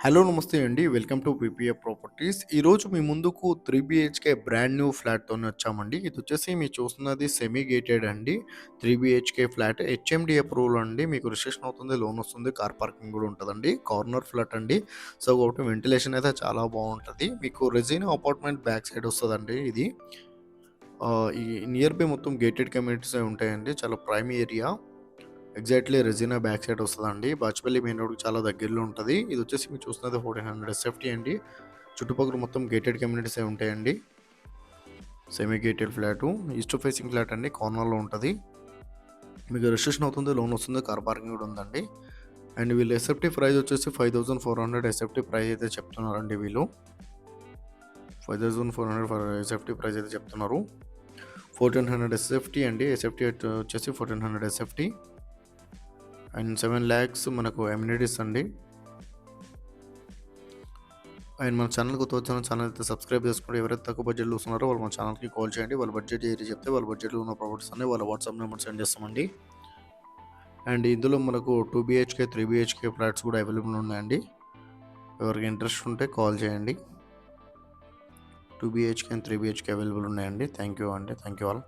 Hello నమస్తే అండి. Welcome to PPA properties. ఈరోజు మీ ముందుకు 3 బీహెచ్‌కే బ్రాండ్ న్యూ ఫ్లాట్‌తోని వచ్చామండి. ఇదొచ్చేసి మీరు చూస్తున్నది సెమీ గేటెడ్ అండి. 3 బీహెచ్‌కే ఫ్లాట్ హెచ్ఎండీ అప్రూవల్ అండి. మీకు రిజిస్ట్రేషన్ అవుతుంది, లోన్ వస్తుంది, కార్ పార్కింగ్ కూడా ఉంటదండి. కార్నర్ ఫ్లాట్ అండి. సో, కాబట్టి వెంటిలేషన్ అయితే చాలా బావుంటది. మీకు రెసినా అపార్ట్మెంట్ బ్యాక్ సైడ్ వస్తదండి ఇది. ఈ నియర్ బై మొత్తం గేటెడ్ కమ్యూనిటీసే ఉంటాయండి. చాలా prime area. Exactly Regina back side వస్తదండి. బాచ్పల్లి మెయిన్ రోడ్‌కి చాలా దగ్గరలో ఉంటది. ఇదొచ్చేసి మీరు చూస్తున్నది 1400 ఎస్ఎఫ్టీ అండి. చుట్టుపక్కల మొత్తం గేటెడ్ కమ్యూనిటీసే ఉంటాయండి. Semi gated flat. East facing flat అండి. కార్నర్‌లో ఉంటది. మీకు రిజిస్ట్రేషన్ అవుతుంది, లోన్ వస్తుంది, కార్ పార్కింగ్ కూడా ఉందండి. అండ్ వీళ్ళు ఎస్ఎఫ్టీ ప్రైస్ వచ్చేసి 5400 ఎస్ఎఫ్టీ ప్రైస్ అయితే చెప్తున్నారండి వీళ్ళు. 5400 ఫర్ ఎస్ఎఫ్టీ ప్రైస్ అయితే చెప్తున్నారు. 1400 ఎస్ఎఫ్టీ అండి. ఎస్ఎఫ్టీ వచ్చేసి 1400 ఎస్ఎఫ్టీ. అండ్ 7 lakhs మనకు అమ్యూనిటీస్ అండి. అండ్ మన ఛానల్‌కి కొత్తగా వచ్చిన ఛానల్ అయితే సబ్స్క్రైబ్ చేసుకోండి. ఎవరైతే తక్కువ బడ్జెట్‌లో చూస్తున్నారో వాళ్ళు మన ఛానల్‌కి కాల్ చేయండి. వాళ్ళ బడ్జెట్ ఏరియా చెప్తే వాళ్ళ బడ్జెట్‌లో ఉన్న ప్రాపర్టీస్ అన్ని వాళ్ళ వాట్సాప్ నెంబర్ సెండ్ చేస్తామండి. అండ్ ఇందులో మనకు 2 బీహెచ్‌కే, 3 బీహెచ్‌కే ఫ్లాట్స్ కూడా అవైలబుల్ ఉన్నాయండి. ఎవరికి ఇంట్రెస్ట్ ఉంటే కాల్ చేయండి. 2 బీహెచ్‌కే అండ్ 3 బీహెచ్‌కే అవైలబుల్ ఉన్నాయండి. థ్యాంక్ యూ అండి. Thank you all.